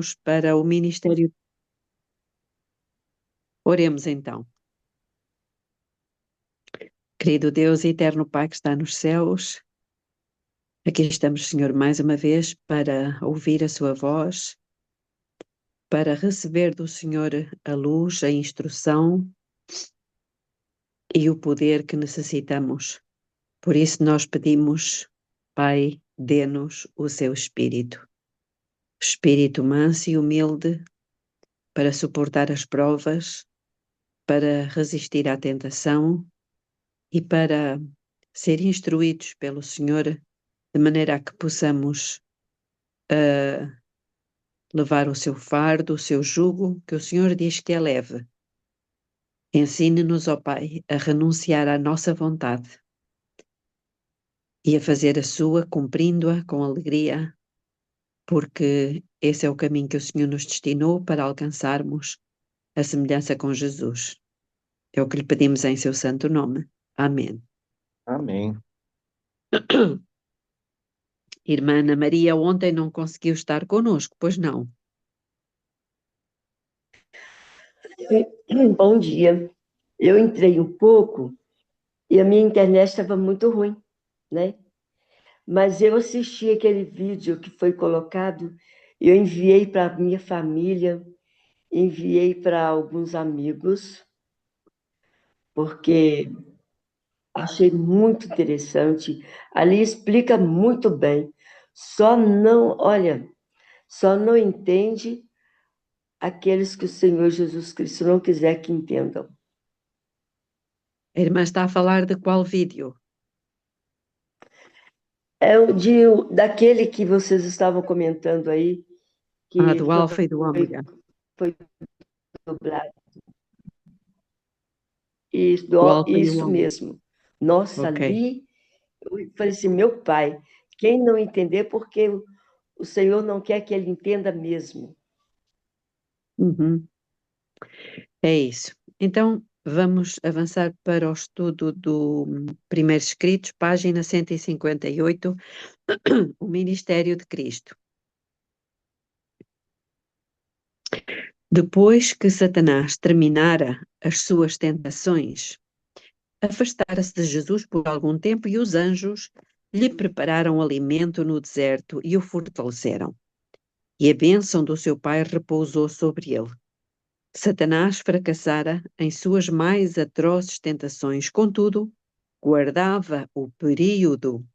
vamos para o ministério. Oremos então. Querido Deus e eterno Pai que está nos céus, aqui estamos, Senhor, mais uma vez para ouvir a sua voz, para receber do Senhor a luz, a instrução e o poder que necessitamos. Por isso nós pedimos, Pai, dê-nos o seu Espírito. Espírito manso e humilde para suportar as provas, para resistir à tentação e para ser instruídos pelo Senhor, de maneira a que possamos levar o seu fardo, o seu jugo, que o Senhor diz que é leve. Ensine-nos, ó Pai, a renunciar à nossa vontade e a fazer a sua, cumprindo-a com alegria, porque esse é o caminho que o Senhor nos destinou para alcançarmos a semelhança com Jesus. É o que lhe pedimos em seu santo nome. Amém. Amém. Irmã Ana Maria ontem não conseguiu estar conosco, pois não? Bom dia. Eu entrei um pouco e a minha internet estava muito ruim, né? Mas eu assisti aquele vídeo que foi colocado, eu enviei para a minha família, enviei para alguns amigos, porque achei muito interessante. Ali explica muito bem. Só não entende aqueles que o Senhor Jesus Cristo não quiser que entendam. A irmã está a falar de qual vídeo? É daquele que vocês estavam comentando aí, que Do Alfa e do Ômega. foi dublado. O Alfa e o Isso Ômega. mesmo. Nossa, Ok. ali, eu falei assim, meu pai, quem não entender, porque o Senhor não quer que ele entenda mesmo. Uhum. É isso. Então, vamos avançar para o estudo do Primeiros Escritos, página 158, o Ministério de Cristo. Depois que Satanás terminara as suas tentações, afastara-se de Jesus por algum tempo e os anjos lhe prepararam alimento no deserto e o fortaleceram. E a bênção do seu pai repousou sobre ele. Satanás fracassara em suas mais atrozes tentações, contudo, aguardava o período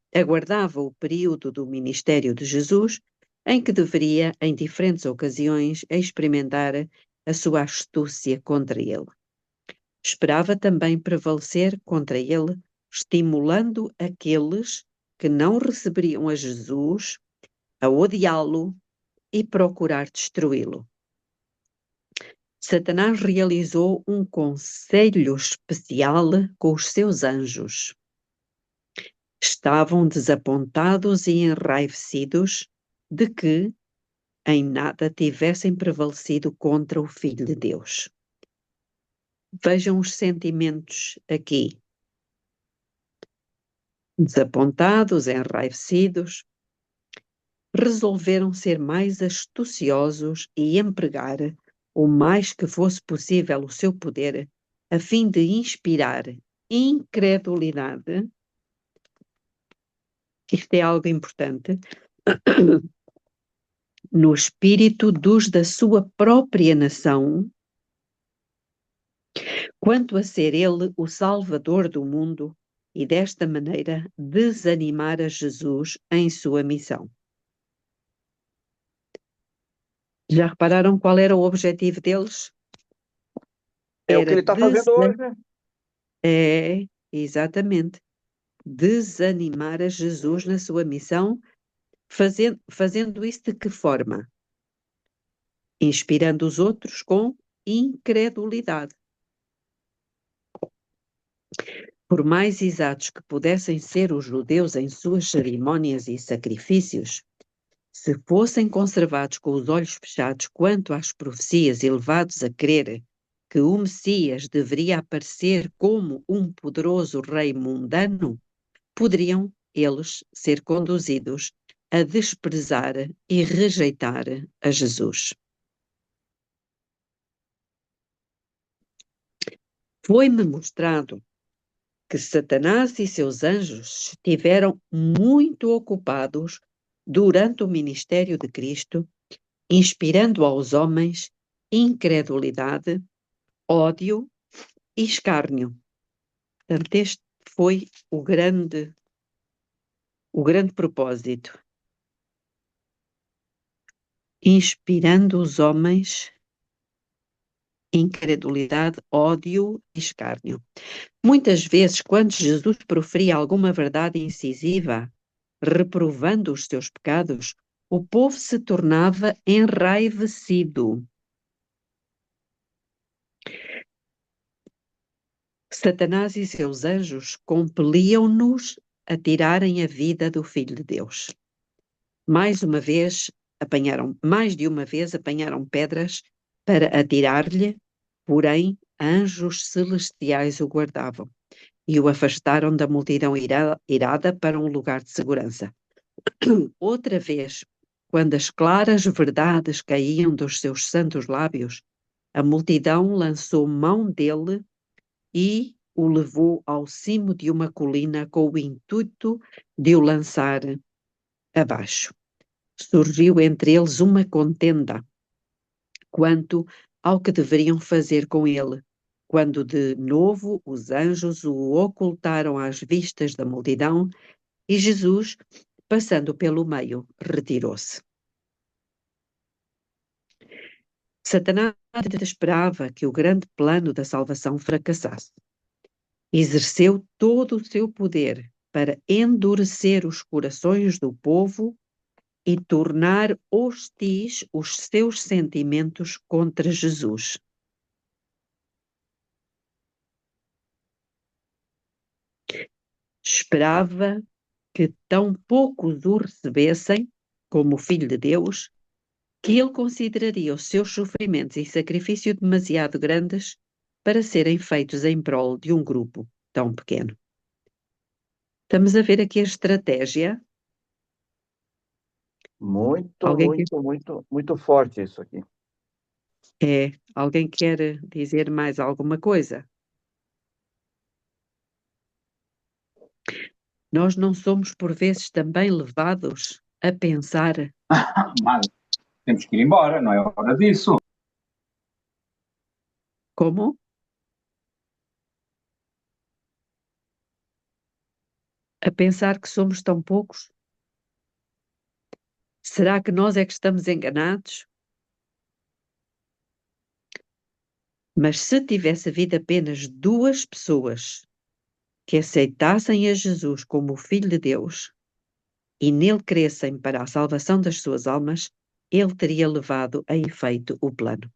do ministério de Jesus, em que deveria, em diferentes ocasiões, experimentar a sua astúcia contra ele. Esperava também prevalecer contra ele, estimulando aqueles que não receberiam a Jesus a odiá-lo e procurar destruí-lo. Satanás realizou um conselho especial com os seus anjos. Estavam desapontados e enraivecidos de que em nada tivessem prevalecido contra o Filho de Deus. Vejam os sentimentos aqui. Desapontados, enraivecidos, resolveram ser mais astuciosos e empregar o mais que fosse possível o seu poder, a fim de inspirar incredulidade, isto é algo importante, no espírito dos da sua própria nação, quanto a ser ele o Salvador do mundo, e desta maneira desanimar a Jesus em sua missão. Já repararam qual era o objetivo deles? É o que ele está fazendo hoje, né? É, exatamente. Desanimar a Jesus na sua missão, fazendo isso de que forma? Inspirando os outros com incredulidade. Por mais exatos que pudessem ser os judeus em suas cerimônias e sacrifícios, se fossem conservados com os olhos fechados quanto às profecias e levados a crer que o Messias deveria aparecer como um poderoso rei mundano, poderiam eles ser conduzidos a desprezar e rejeitar a Jesus. Foi-me mostrado que Satanás e seus anjos estiveram muito ocupados durante o ministério de Cristo, inspirando aos homens incredulidade, ódio e escárnio. Portanto, este foi o grande propósito. Inspirando os homens incredulidade, ódio e escárnio. Muitas vezes, quando Jesus proferia alguma verdade incisiva, reprovando os seus pecados, o povo se tornava enraivecido. Satanás e seus anjos compeliam-nos a tirarem a vida do Filho de Deus. Mais de uma vez apanharam pedras para atirar-lhe, porém anjos celestiais o guardavam e o afastaram da multidão irada para um lugar de segurança. Outra vez, quando as claras verdades caíam dos seus santos lábios, a multidão lançou mão dele e o levou ao cimo de uma colina com o intuito de o lançar abaixo. Surgiu entre eles uma contenda quanto ao que deveriam fazer com ele, quando de novo os anjos o ocultaram às vistas da multidão e Jesus, passando pelo meio, retirou-se. Satanás esperava que o grande plano da salvação fracassasse. Exerceu todo o seu poder para endurecer os corações do povo e tornar hostis os seus sentimentos contra Jesus. Esperava que tão poucos o recebessem como o Filho de Deus, que ele consideraria os seus sofrimentos e sacrifício demasiado grandes para serem feitos em prol de um grupo tão pequeno. Estamos a ver aqui a estratégia. Muito forte isso aqui. Alguém quer dizer mais alguma coisa? Nós não somos, por vezes, também levados a pensar... Mas temos que ir embora, não é hora disso. Como? A pensar que somos tão poucos? Será que nós é que estamos enganados? Mas se tivesse havido apenas 2 pessoas que aceitassem a Jesus como o Filho de Deus e nele crescem para a salvação das suas almas, ele teria levado a efeito o plano.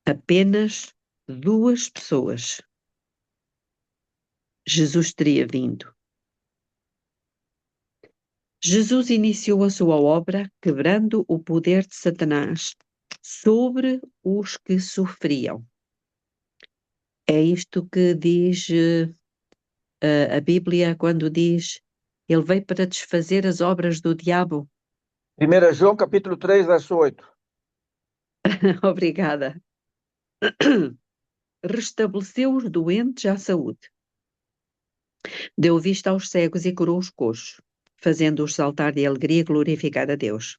Apenas 2 pessoas. Jesus teria vindo. Jesus iniciou a sua obra quebrando o poder de Satanás sobre os que sofriam. É isto que diz a Bíblia quando diz: ele veio para desfazer as obras do diabo. 1 João capítulo 3, verso 8. Obrigada. Restabeleceu os doentes à saúde. Deu vista aos cegos e curou os coxos, fazendo-os saltar de alegria e glorificar a Deus.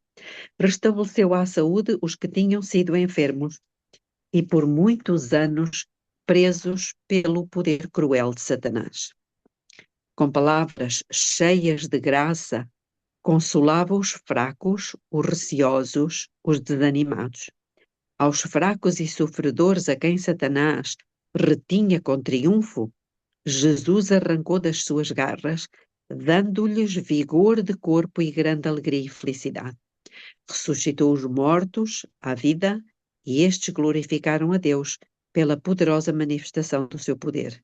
Restabeleceu à saúde os que tinham sido enfermos e por muitos anos presos pelo poder cruel de Satanás. Com palavras cheias de graça, consolava os fracos, os receosos, os desanimados. Aos fracos e sofredores a quem Satanás retinha com triunfo, Jesus arrancou das suas garras, dando-lhes vigor de corpo e grande alegria e felicidade. Ressuscitou os mortos à vida e estes glorificaram a Deus pela poderosa manifestação do seu poder.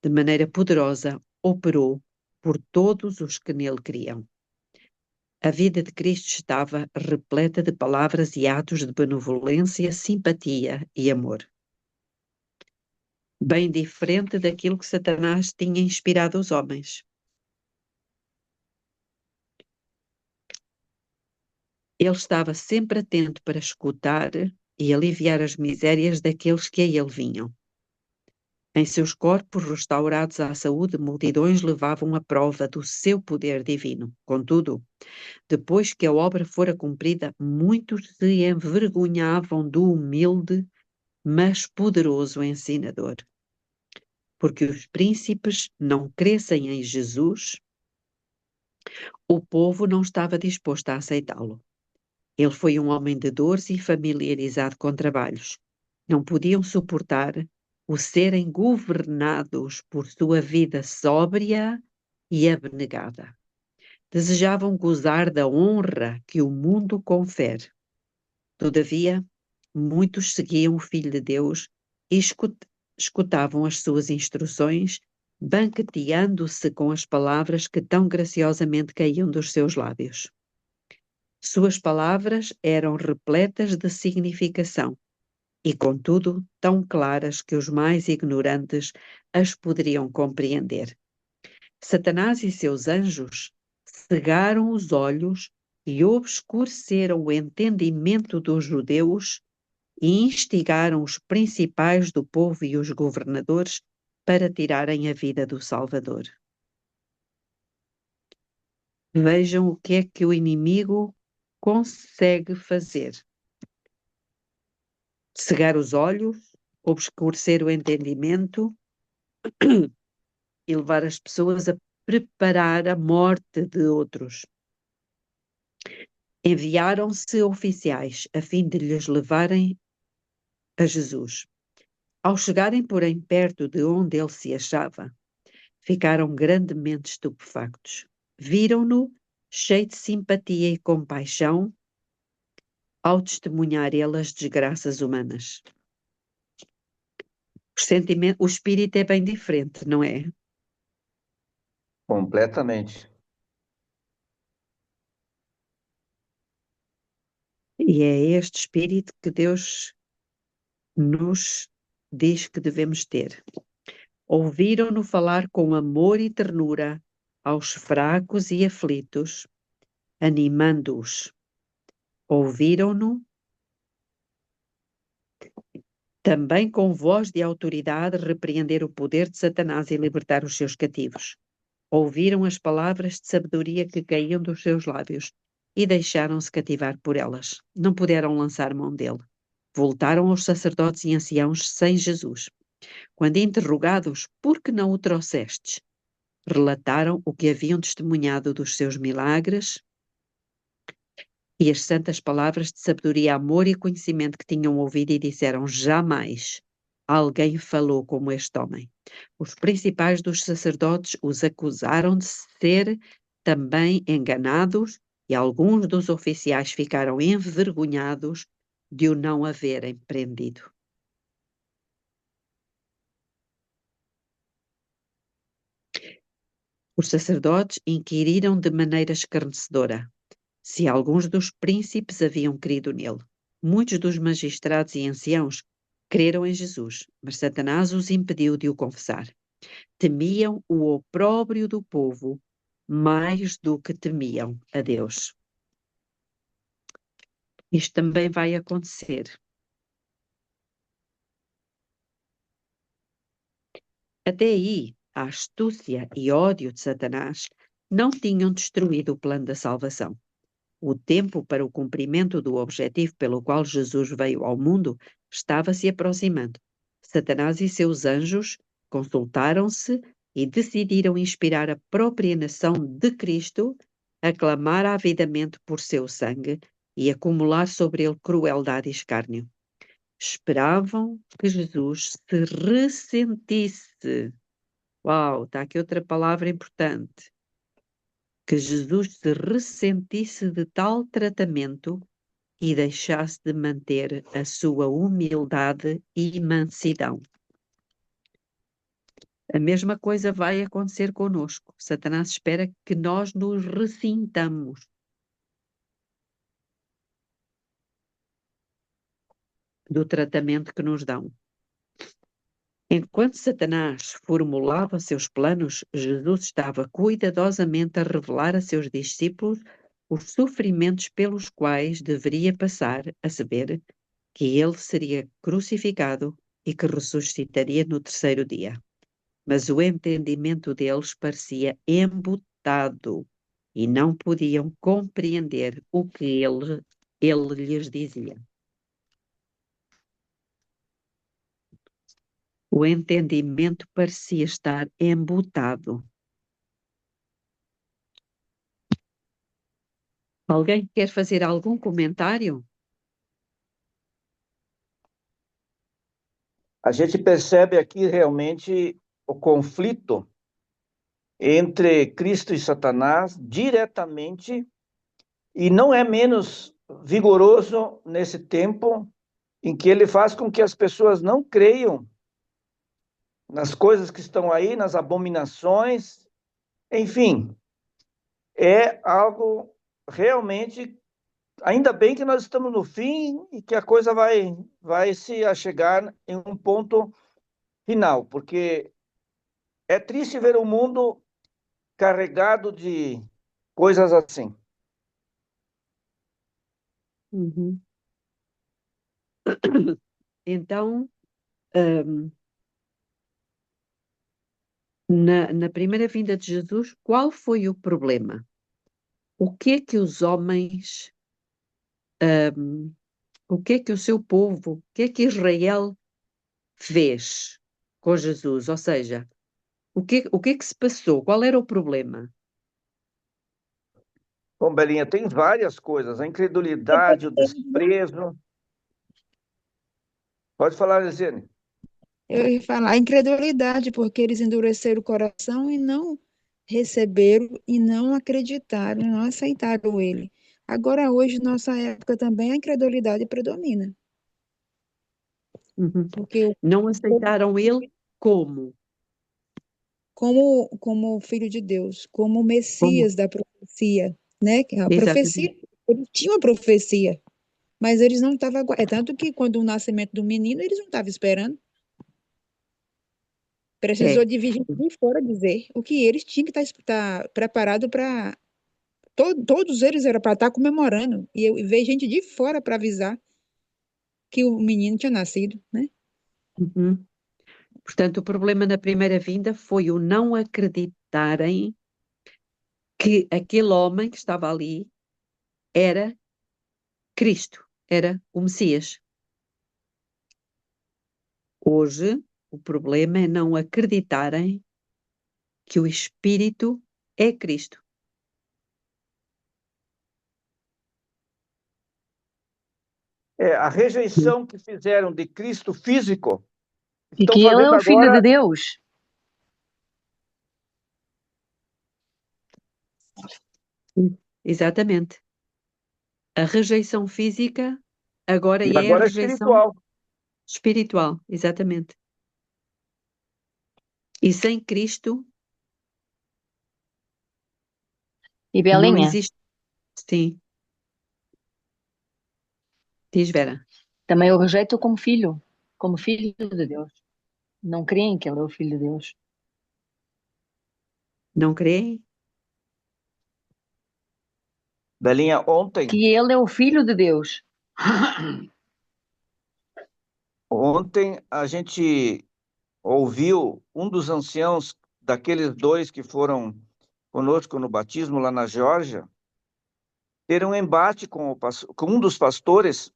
De maneira poderosa, operou por todos os que nele criam. A vida de Cristo estava repleta de palavras e atos de benevolência, simpatia e amor. Bem diferente daquilo que Satanás tinha inspirado os homens. Ele estava sempre atento para escutar e aliviar as misérias daqueles que a ele vinham. Em seus corpos restaurados à saúde, multidões levavam a prova do seu poder divino. Contudo, depois que a obra fora cumprida, muitos se envergonhavam do humilde, mas poderoso ensinador. Porque os príncipes não crescem em Jesus, o povo não estava disposto a aceitá-lo. Ele foi um homem de dores e familiarizado com trabalhos. Não podiam suportar o serem governados por sua vida sóbria e abnegada. Desejavam gozar da honra que o mundo confere. Todavia, muitos seguiam o Filho de Deus e escutavam as suas instruções, banqueteando-se com as palavras que tão graciosamente caíam dos seus lábios. Suas palavras eram repletas de significação e, contudo, tão claras que os mais ignorantes as poderiam compreender. Satanás e seus anjos cegaram os olhos e obscureceram o entendimento dos judeus e instigaram os principais do povo e os governadores para tirarem a vida do Salvador. Vejam o que é que o inimigo consegue fazer. Cegar os olhos, obscurecer o entendimento e levar as pessoas a preparar a morte de outros. Enviaram-se oficiais a fim de lhes levarem a Jesus. Ao chegarem, porém, perto de onde ele se achava, ficaram grandemente estupefactos. Viram-no cheio de simpatia e compaixão ao testemunhar ele as desgraças humanas. O espírito é bem diferente, não é? Completamente. E é este espírito que Deus nos diz que devemos ter. Ouviram-no falar com amor e ternura aos fracos e aflitos, animando-os. Ouviram-no também com voz de autoridade repreender o poder de Satanás e libertar os seus cativos. Ouviram as palavras de sabedoria que caíam dos seus lábios e deixaram-se cativar por elas. Não puderam lançar mão dele. Voltaram aos sacerdotes e anciãos sem Jesus. Quando interrogados, por que não o trouxestes? Relataram o que haviam testemunhado dos seus milagres e as santas palavras de sabedoria, amor e conhecimento que tinham ouvido, e disseram: jamais alguém falou como este homem. Os principais dos sacerdotes os acusaram de ser também enganados e alguns dos oficiais ficaram envergonhados de o não haverem prendido. Os sacerdotes inquiriram de maneira escarnecedora se alguns dos príncipes haviam crido nele. Muitos dos magistrados e anciãos creram em Jesus, mas Satanás os impediu de o confessar. Temiam o opróbrio do povo mais do que temiam a Deus. Isto também vai acontecer. Até aí, a astúcia e ódio de Satanás não tinham destruído o plano da salvação. O tempo para o cumprimento do objetivo pelo qual Jesus veio ao mundo estava se aproximando. Satanás e seus anjos consultaram-se e decidiram inspirar a própria nação de Cristo a clamar avidamente por seu sangue e acumular sobre ele crueldade e escárnio. Esperavam que Jesus se ressentisse. Uau, está aqui outra palavra importante. Que Jesus se ressentisse de tal tratamento e deixasse de manter a sua humildade e mansidão. A mesma coisa vai acontecer conosco. Satanás espera que nós nos ressintamos do tratamento que nos dão. Enquanto Satanás formulava seus planos, Jesus estava cuidadosamente a revelar a seus discípulos os sofrimentos pelos quais deveria passar, a saber, que ele seria crucificado e que ressuscitaria no terceiro dia. Mas o entendimento deles parecia embutado e não podiam compreender o que ele lhes dizia. O entendimento parecia estar embutado. Alguém quer fazer algum comentário? A gente percebe aqui realmente o conflito entre Cristo e Satanás diretamente, e não é menos vigoroso nesse tempo em que ele faz com que as pessoas não creiam nas coisas que estão aí, nas abominações, enfim, é algo realmente. Ainda bem que nós estamos no fim e que a coisa vai se achegar em um ponto final, porque é triste ver o mundo carregado de coisas assim. Uhum. Então, na primeira vinda de Jesus, qual foi o problema? O que é que os homens, o que é que o seu povo, o que é que Israel fez com Jesus? Ou seja, o que é que se passou? Qual era o problema? Bom, Belinha, tem várias coisas, a incredulidade, o desprezo. Pode falar, Lisiane. Eu ia falar a incredulidade, porque eles endureceram o coração e não receberam e não acreditaram, não aceitaram ele. Agora, hoje, nossa época também, a incredulidade predomina, Uhum. porque Não aceitaram ele como? como filho de Deus, como Como? Messias da profecia, né? Que a profecia, Exatamente. ele tinha uma profecia, mas eles não estavam, é tanto que quando o nascimento do menino, eles não estavam esperando. Precisou É. de vir gente de fora dizer o que eles tinham que estar preparado para. Todos eles eram para estar comemorando. E veio gente de fora para avisar que o menino tinha nascido, né? Uhum. Portanto, o problema na primeira vinda foi o não acreditarem que aquele homem que estava ali era Cristo, era o Messias. Hoje, o problema é não acreditarem que o Espírito é Cristo. A rejeição que fizeram de Cristo físico, E estão que ele é fazendo o Filho de agora. Deus. Exatamente. A rejeição física agora E é a agora é rejeição espiritual. espiritual, exatamente. E sem Cristo E não Belinha, existe. Sim, diz Vera. também o rejeito como filho de Deus. Não creem que ele é o Filho de Deus. Não creem? Belinha, ontem, Que ele é o Filho de Deus. ontem a gente ouviu um dos anciãos daqueles dois que foram conosco no batismo lá na Geórgia ter um embate com um dos pastores,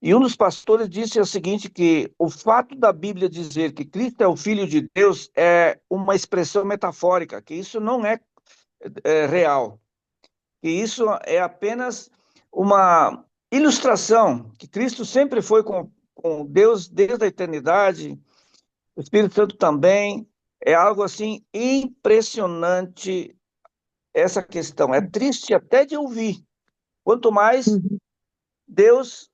e um dos pastores disse o seguinte, que o fato da Bíblia dizer que Cristo é o Filho de Deus é uma expressão metafórica, que isso não é real, que isso é apenas uma ilustração, que Cristo sempre foi com Deus desde a eternidade, o Espírito Santo também. É algo assim impressionante essa questão. É triste até de ouvir. Quanto mais Uhum. Deus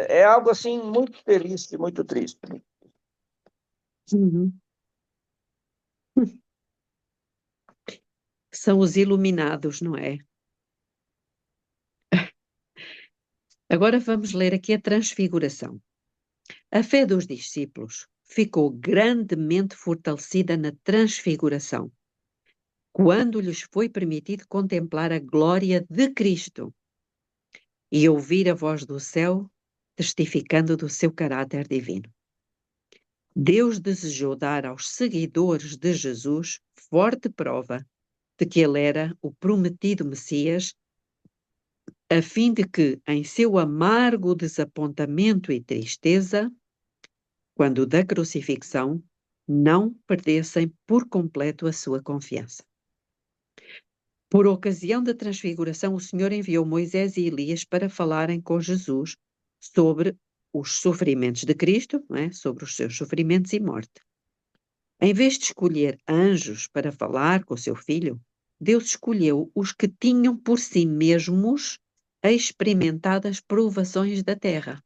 é algo assim muito feliz e muito triste. Uhum. São os iluminados, não é? Agora vamos ler aqui a transfiguração. A fé dos discípulos ficou grandemente fortalecida na transfiguração. quando lhes foi permitido contemplar a glória de Cristo e ouvir a voz do céu testificando do seu caráter divino. Deus desejou dar aos seguidores de Jesus forte prova de que ele era o prometido Messias, a fim de que, em seu amargo desapontamento e tristeza, quando da crucifixão, não perdessem por completo a sua confiança. Por ocasião da transfiguração, o Senhor enviou Moisés e Elias para falarem com Jesus sobre os sofrimentos de Cristo, não é? Sobre os seus sofrimentos e morte. Em vez de escolher anjos para falar com o seu filho, Deus escolheu os que tinham por si mesmos experimentado as provações da terra.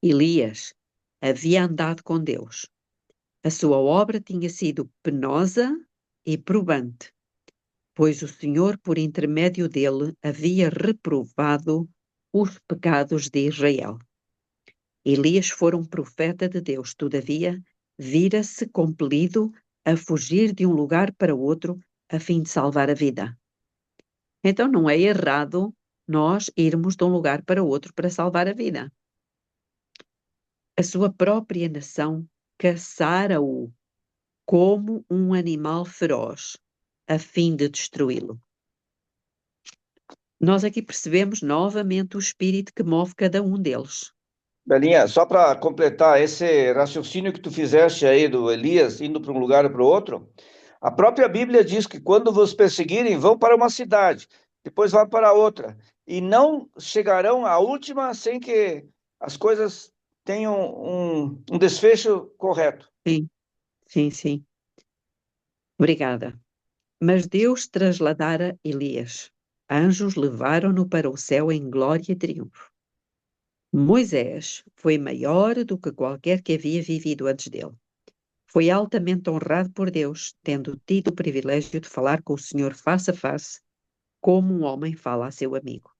Elias havia andado com Deus. A sua obra tinha sido penosa e probante, pois o Senhor, por intermédio dele, havia reprovado os pecados de Israel. Elias fora um profeta de Deus, todavia, vira-se compelido a fugir de um lugar para outro a fim de salvar a vida. Então não é errado nós irmos de um lugar para outro para salvar a vida. A sua própria nação caçara-o como um animal feroz, a fim de destruí-lo. Nós aqui percebemos novamente o espírito que move cada um deles. Belinha, só para completar esse raciocínio que tu fizeste aí do Elias indo para um lugar ou para o outro, a própria Bíblia diz que quando vos perseguirem, vão para uma cidade, depois vão para outra, e não chegarão à última sem que as coisas tenham um desfecho correto. Sim, sim, sim. Obrigada. Mas Deus trasladara Elias. Anjos levaram-no para o céu em glória e triunfo. Moisés foi maior do que qualquer que havia vivido antes dele. Foi altamente honrado por Deus, tendo tido o privilégio de falar com o Senhor face a face, como um homem fala a seu amigo.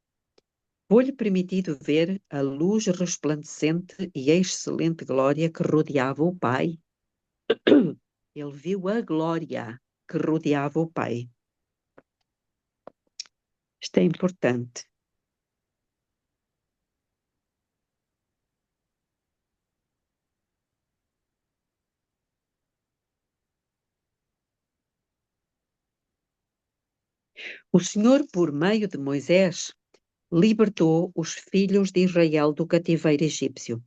Foi-lhe permitido ver a luz resplandecente e excelente glória que rodeava o Pai. Ele viu a glória que rodeava o Pai. Isto é importante. O Senhor, por meio de Moisés, libertou os filhos de Israel do cativeiro egípcio.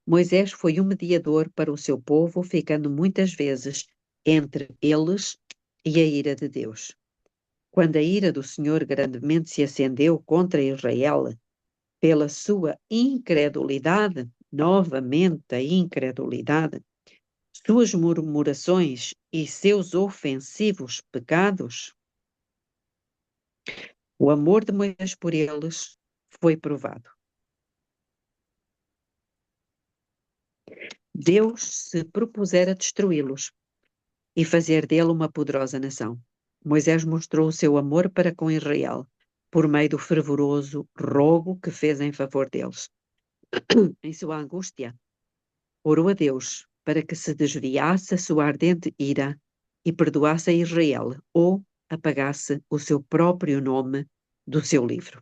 Moisés foi um mediador para o seu povo, ficando muitas vezes entre eles e a ira de Deus. Quando a ira do Senhor grandemente se acendeu contra Israel, pela sua incredulidade, novamente a incredulidade, suas murmurações e seus ofensivos pecados, o amor de Moisés por eles foi provado. Deus se propusera destruí-los e fazer dele uma poderosa nação. Moisés mostrou o seu amor para com Israel, por meio do fervoroso rogo que fez em favor deles. Em sua angústia, orou a Deus para que se desviasse a sua ardente ira e perdoasse a Israel, ou apagasse o seu próprio nome do seu livro.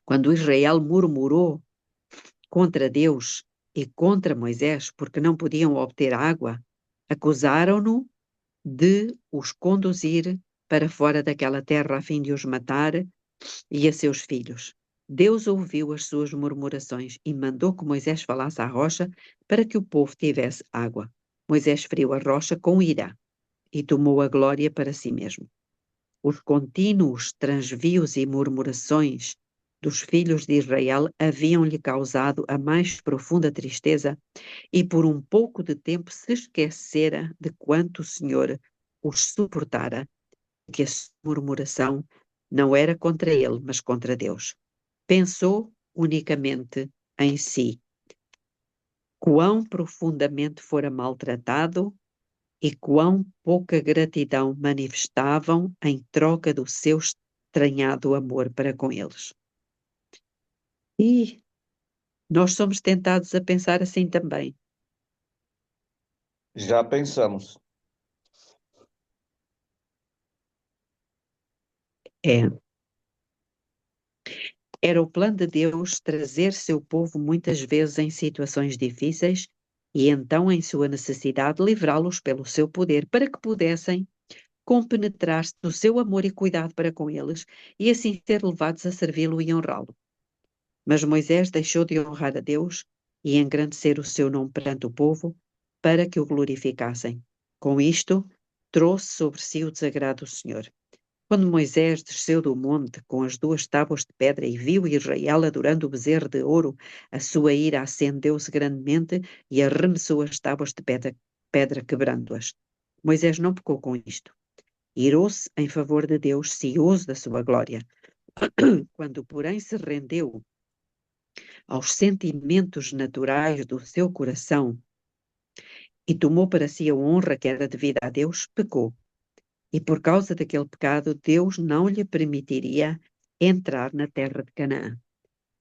Quando Israel murmurou contra Deus e contra Moisés, porque não podiam obter água, acusaram-no de os conduzir para fora daquela terra a fim de os matar e a seus filhos. Deus ouviu as suas murmurações e mandou que Moisés falasse à rocha para que o povo tivesse água. Moisés feriu a rocha com ira e tomou a glória para si mesmo. Os contínuos transvios e murmurações dos filhos de Israel haviam-lhe causado a mais profunda tristeza e por um pouco de tempo se esquecera de quanto o Senhor os suportara, que a sua murmuração não era contra ele, mas contra Deus. Pensou unicamente em si. Quão profundamente fora maltratado e quão pouca gratidão manifestavam em troca do seu estranhado amor para com eles. E nós somos tentados a pensar assim também. Já pensamos. É. Era o plano de Deus trazer seu povo muitas vezes em situações difíceis e então, em sua necessidade, livrá-los pelo seu poder para que pudessem compenetrar-se do seu amor e cuidado para com eles e assim ser levados a servi-lo e honrá-lo. Mas Moisés deixou de honrar a Deus e engrandecer o seu nome perante o povo para que o glorificassem. Com isto, trouxe sobre si o desagrado do Senhor. Quando Moisés desceu do monte com as 2 tábuas de pedra e viu Israel adorando o bezerro de ouro, a sua ira acendeu-se grandemente e arremessou as tábuas de pedra quebrando-as. Moisés não pecou com isto. Irou-se em favor de Deus, cioso da sua glória. Quando, porém, se rendeu aos sentimentos naturais do seu coração e tomou para si a honra que era devida a Deus, pecou. E por causa daquele pecado, Deus não lhe permitiria entrar na terra de Canaã.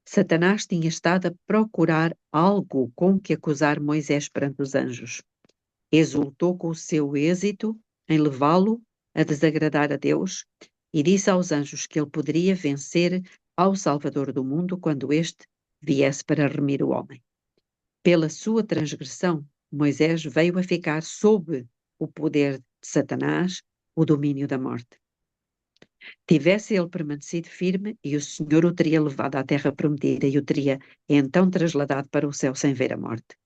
Satanás tinha estado a procurar algo com que acusar Moisés perante os anjos. Exultou com o seu êxito em levá-lo a desagradar a Deus e disse aos anjos que ele poderia vencer ao Salvador do mundo quando este viesse para remir o homem. Pela sua transgressão, Moisés veio a ficar sob o poder de Satanás, o domínio da morte. Tivesse ele permanecido firme, e o Senhor o teria levado à terra prometida e o teria então trasladado para o céu sem ver a morte.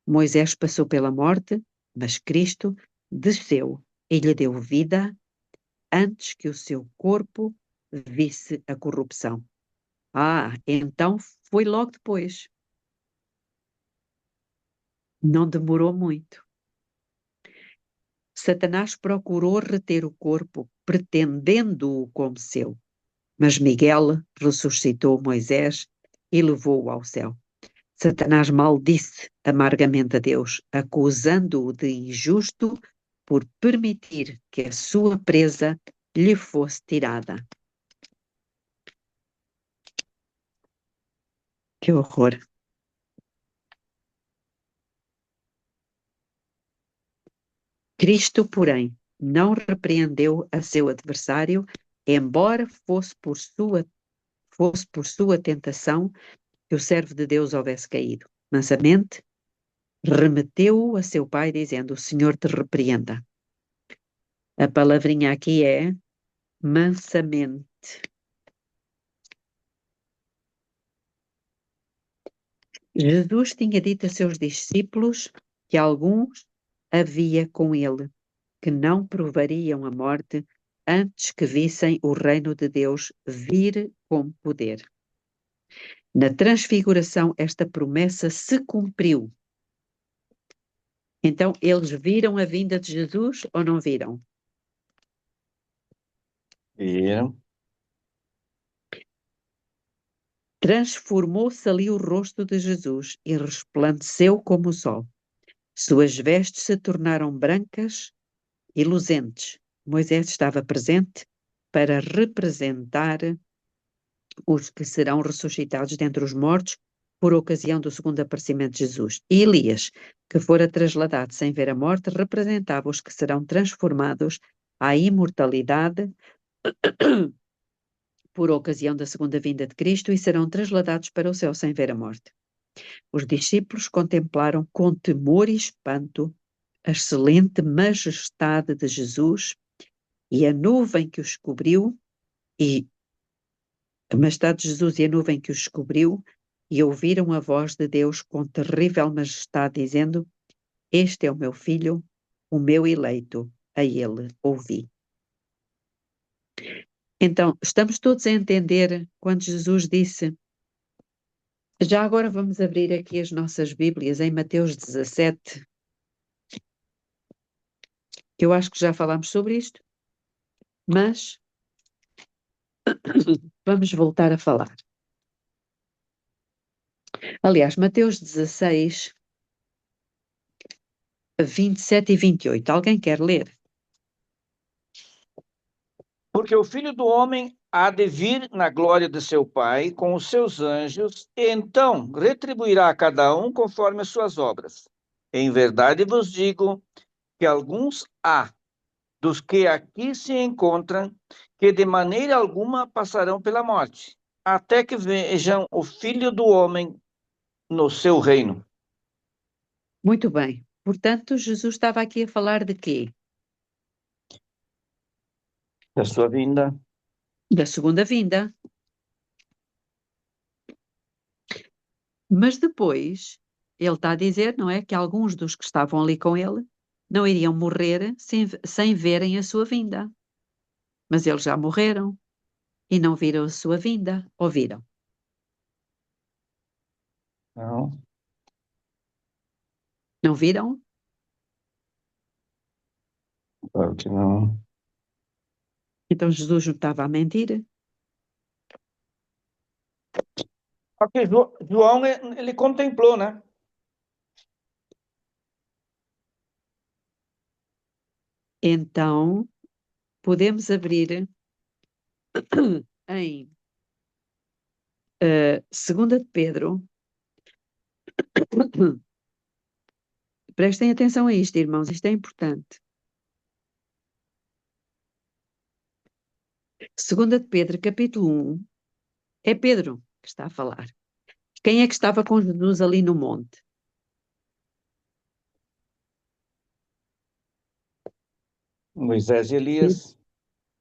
Moisés passou pela morte, mas Cristo desceu e lhe deu vida antes que o seu corpo visse a corrupção. Então foi logo depois. Não demorou muito. Satanás procurou reter o corpo, pretendendo-o como seu. Mas Miguel ressuscitou Moisés e levou-o ao céu. Satanás maldisse amargamente a Deus, acusando-o de injusto por permitir que a sua presa lhe fosse tirada. Que horror! Cristo, porém, não repreendeu a seu adversário, embora fosse por sua tentação que o servo de Deus houvesse caído. Mansamente, remeteu-o a seu pai, dizendo: o Senhor te repreenda. A palavrinha aqui é mansamente. Jesus tinha dito a seus discípulos que alguns havia com ele, que não provariam a morte antes que vissem o reino de Deus vir com poder. Na transfiguração, esta promessa se cumpriu. Então, eles viram a vinda de Jesus ou não viram? Viram. Transformou-se ali o rosto de Jesus e resplandeceu como o sol. Suas vestes se tornaram brancas e luzentes. Moisés estava presente para representar os que serão ressuscitados dentre os mortos por ocasião do segundo aparecimento de Jesus. E Elias, que fora trasladado sem ver a morte, representava os que serão transformados à imortalidade por ocasião da segunda vinda de Cristo e serão trasladados para o céu sem ver a morte. Os discípulos contemplaram com temor e espanto a excelente majestade de Jesus e a nuvem que os cobriu, e a majestade de Jesus e a nuvem que os cobriu, e ouviram a voz de Deus com terrível majestade, dizendo: este é o meu filho, o meu eleito, a ele ouvi. Então, estamos todos a entender quando Jesus disse. Já agora vamos abrir aqui as nossas Bíblias em Mateus 17. Eu acho que já falámos sobre isto, mas vamos voltar a falar. Aliás, Mateus 16, 27 e 28. Alguém quer ler? Porque o Filho do Homem há de vir na glória de seu Pai com os seus anjos, e então retribuirá a cada um conforme as suas obras. Em verdade vos digo que alguns há dos que aqui se encontram que de maneira alguma passarão pela morte, até que vejam o Filho do Homem no seu reino. Muito bem. Portanto, Jesus estava aqui a falar de quê? Da sua vinda. Da segunda vinda. Mas depois, ele está a dizer, não é, que alguns dos que estavam ali com ele não iriam morrer sem verem a sua vinda. Mas eles já morreram e não viram a sua vinda. Ou viram? Não. Não viram? Claro que não. Então Jesus não estava a mentir. Porque João, ele contemplou, né? Então, podemos abrir em 2 de Pedro. Prestem atenção a isto, irmãos, isto é importante. 2 de Pedro, capítulo 1, é Pedro que está a falar. Quem é que estava com Jesus ali no monte? Moisés e Elias,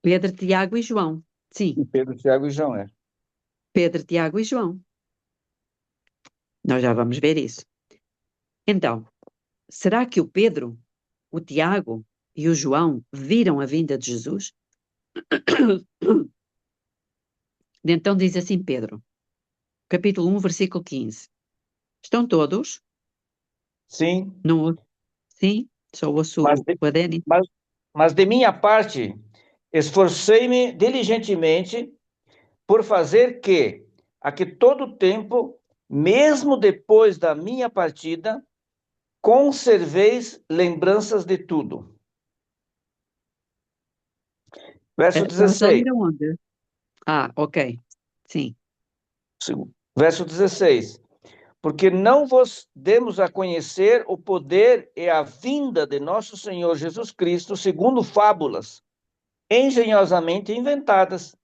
Pedro, Tiago e João. Sim, e Pedro, Tiago e João, Pedro, Tiago e João. Nós já vamos ver isso. Então, será que o Pedro, o Tiago e o João viram a vinda de Jesus? Então diz assim Pedro, capítulo 1, versículo 15. Estão todos? Sim, Não, sim, só ouço mas de, a Dani. mas de minha parte, esforcei-me diligentemente por fazer que, a que todo tempo, mesmo depois da minha partida, conserveis lembranças de tudo. Verso Estás a 16. ler aonde? Ah, ok. Sim. Verso 16. Porque não vos demos a conhecer o poder e a vinda de nosso Senhor Jesus Cristo, segundo fábulas, engenhosamente inventadas,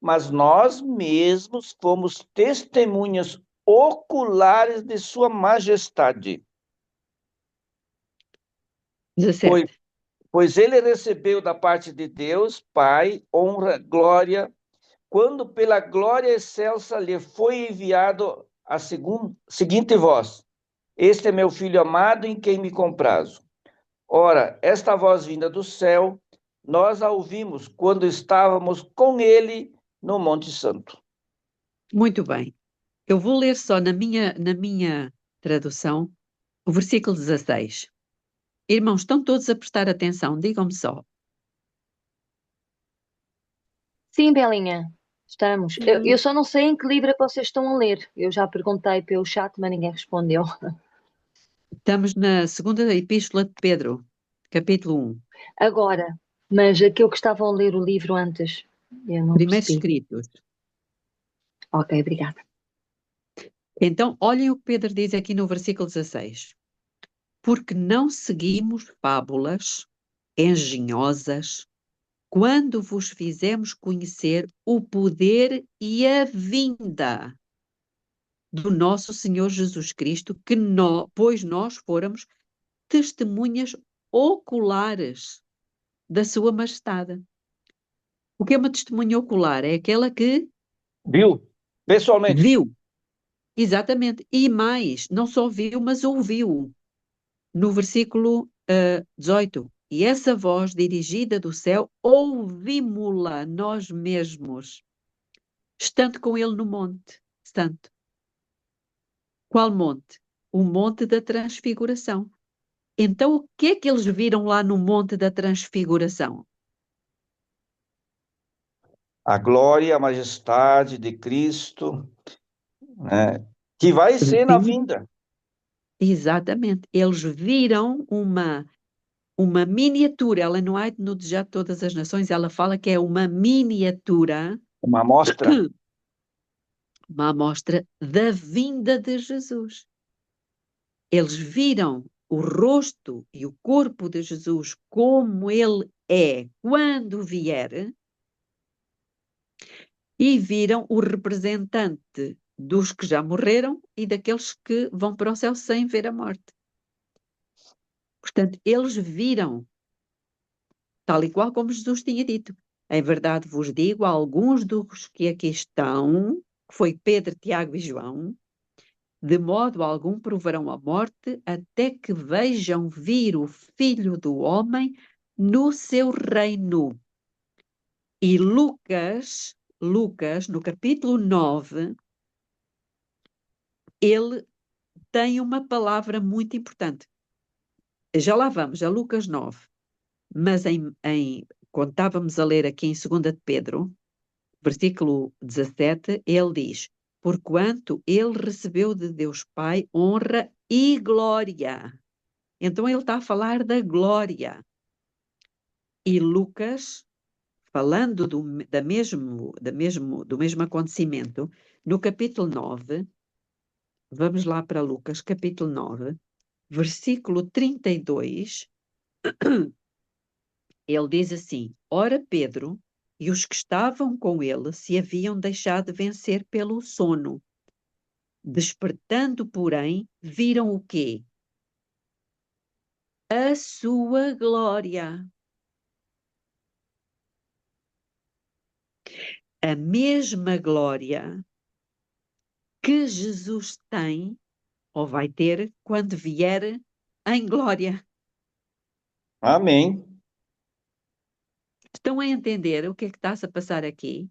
mas nós mesmos fomos testemunhas oculares de sua majestade. 17. Pois ele recebeu da parte de Deus, Pai, honra, glória, quando pela glória excelsa lhe foi enviado a seguinte voz: Este é meu filho amado em quem me comprazo. Ora, esta voz vinda do céu, nós a ouvimos quando estávamos com ele no Monte Santo. Muito bem. Eu vou ler só na minha tradução o versículo 16. Irmãos, estão todos a prestar atenção, digam-me só. Sim, Belinha, estamos. Eu só não sei em que livro é que vocês estão a ler. Eu já perguntei pelo chat, mas ninguém respondeu. Estamos na segunda epístola de Pedro, capítulo 1. Agora, mas aquilo que estavam a ler o livro antes, eu não Primeiros percebi. escritos. Ok, obrigada. Então, olhem o que Pedro diz aqui no versículo 16. Porque não seguimos fábulas engenhosas quando vos fizemos conhecer o poder e a vinda do nosso Senhor Jesus Cristo, pois nós fôramos testemunhas oculares da sua majestade. O que é uma testemunha ocular? É aquela que Viu? Pessoalmente. viu, exatamente, e mais, não só viu, mas ouviu. No versículo 18, e essa voz dirigida do céu, ouvimos-la nós mesmos, estando com ele no monte santo. Qual monte? O monte da transfiguração. Então, o que é que eles viram lá no monte da transfiguração? A glória, a majestade de Cristo, né, que vai ser na Sim, vinda. exatamente. Eles viram uma miniatura, ela não é no Desejo de Todas as Nações, ela fala que é uma miniatura, Uma amostra. uma amostra da vinda de Jesus. Eles viram o rosto e o corpo de Jesus como ele é quando vier, e viram o representante dos que já morreram e daqueles que vão para o céu sem ver a morte. Portanto, eles viram, tal e qual como Jesus tinha dito. Em verdade vos digo, alguns dos que aqui estão, que foi Pedro, Tiago e João, de modo algum provarão a morte até que vejam vir o Filho do Homem no seu reino. E Lucas, no capítulo 9, ele tem uma palavra muito importante. Já lá vamos, a Lucas 9. Mas quando estávamos a ler aqui em 2 de Pedro, versículo 17, ele diz: porquanto ele recebeu de Deus Pai honra e glória. Então ele está a falar da glória. E Lucas, falando do mesmo acontecimento, no capítulo 9, vamos lá para Lucas, capítulo 9, versículo 32, ele diz assim: ora Pedro e os que estavam com ele se haviam deixado vencer pelo sono. Despertando, porém, viram o quê? A sua glória. A mesma glória que Jesus tem, ou vai ter, quando vier em glória. Amém. Estão a entender o que é que está-se a passar aqui?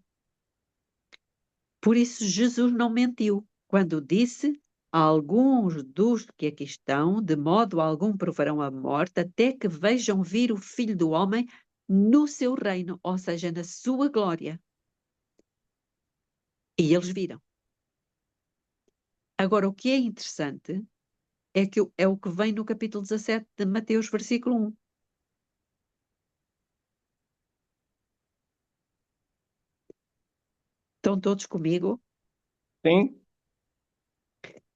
Por isso Jesus não mentiu quando disse: alguns dos que aqui estão, de modo algum provarão a morte, até que vejam vir o Filho do Homem no seu reino, ou seja, na sua glória. E eles viram. Agora, o que é interessante é que é o que vem no capítulo 17 de Mateus, versículo 1. Estão todos comigo? Sim.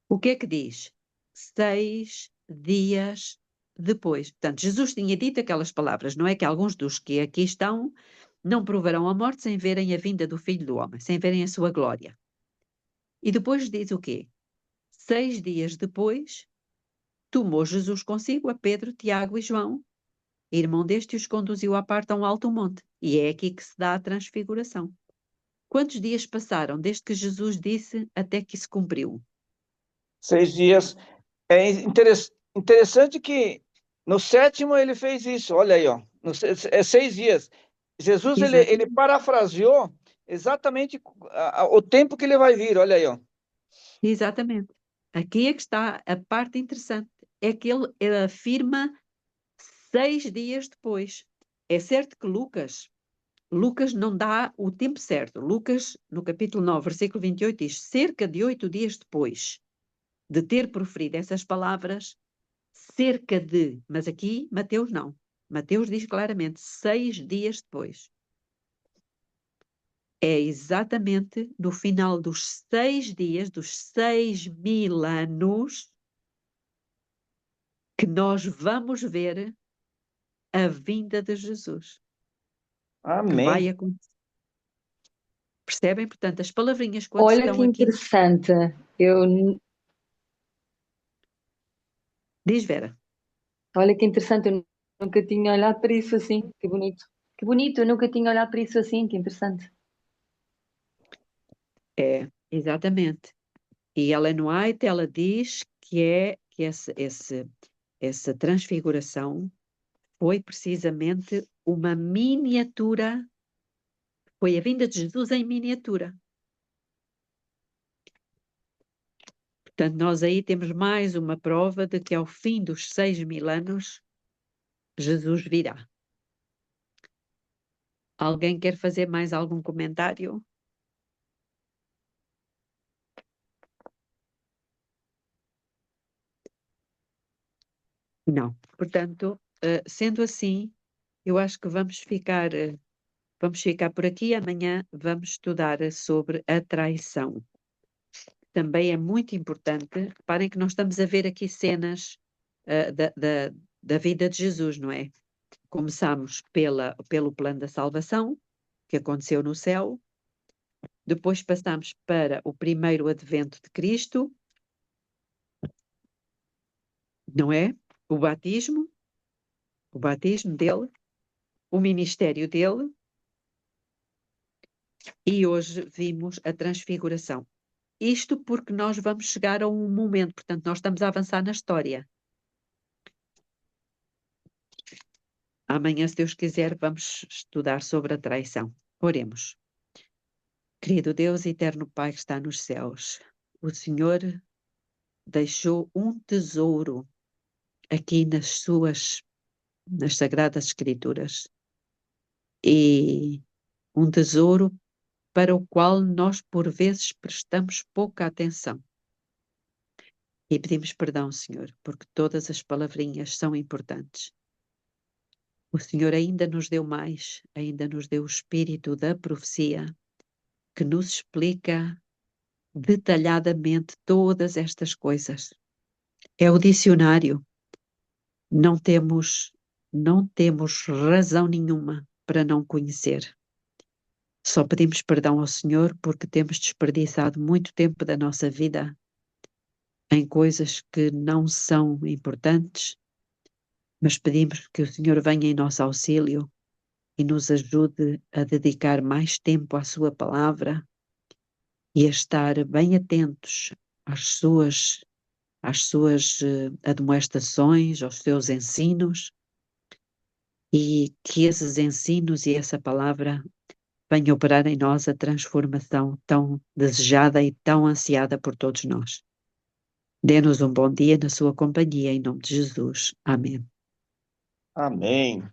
O que é que diz? 6 dias depois. Portanto, Jesus tinha dito aquelas palavras, não é que alguns dos que aqui estão não provarão a morte sem verem a vinda do Filho do Homem, sem verem a sua glória. E depois diz o quê? 6 dias depois, tomou Jesus consigo a Pedro, Tiago e João, irmão deste, e os conduziu à parte a um alto monte. E é aqui que se dá a transfiguração. Quantos dias passaram desde que Jesus disse até que se cumpriu? 6 dias. É interessante que no 7º ele fez isso. Olha aí, ó. É 6 dias. Jesus, ele parafraseou exatamente o tempo que ele vai vir. Olha aí, ó. Exatamente. Aqui é que está a parte interessante. É que ele afirma 6 dias depois. É certo que Lucas não dá o tempo certo. Lucas, no capítulo 9, versículo 28, diz: cerca de 8 dias depois de ter proferido essas palavras, cerca de, mas aqui Mateus não. Mateus diz claramente 6 dias depois. É exatamente no final dos 6 dias, dos 6.000 anos, que nós vamos ver a vinda de Jesus. Que vai Amém. acontecer. Percebem? Portanto, as palavrinhas quando Olha estão que aqui... interessante. Diz, Vera. Olha que interessante, eu nunca tinha olhado para isso assim. Que bonito. Que bonito, eu nunca tinha olhado para isso assim, que interessante. É, exatamente. E Ellen White, ela diz que essa transfiguração foi precisamente uma miniatura, foi a vinda de Jesus em miniatura. Portanto, nós aí temos mais uma prova de que ao fim dos 6.000 anos, Jesus virá. Alguém quer fazer mais algum comentário? Não. Portanto, sendo assim, eu acho que vamos ficar por aqui. Amanhã vamos estudar sobre a traição. Também é muito importante. Reparem que nós estamos a ver aqui cenas da vida de Jesus, não é? Começamos pelo plano da salvação, que aconteceu no céu. Depois passamos para o primeiro advento de Cristo, não é? O batismo dele, o ministério dele, e hoje vimos a transfiguração. Isto porque nós vamos chegar a um momento, portanto, nós estamos a avançar na história. Amanhã, se Deus quiser, vamos estudar sobre a traição. Oremos. Querido Deus, eterno Pai que está nos céus, o Senhor deixou um tesouro aqui nas Sagradas Escrituras. E um tesouro para o qual nós, por vezes, prestamos pouca atenção. E pedimos perdão, Senhor, porque todas as palavrinhas são importantes. O Senhor ainda nos deu mais, ainda nos deu o espírito da profecia, que nos explica detalhadamente todas estas coisas. É o dicionário. Não temos razão nenhuma para não conhecer. Só pedimos perdão ao Senhor porque temos desperdiçado muito tempo da nossa vida em coisas que não são importantes, mas pedimos que o Senhor venha em nosso auxílio e nos ajude a dedicar mais tempo à sua palavra e a estar bem atentos às suas admoestações, aos seus ensinos, e que esses ensinos e essa palavra venham operar em nós a transformação tão desejada e tão ansiada por todos nós. Dê-nos um bom dia na sua companhia, em nome de Jesus. Amém. Amém.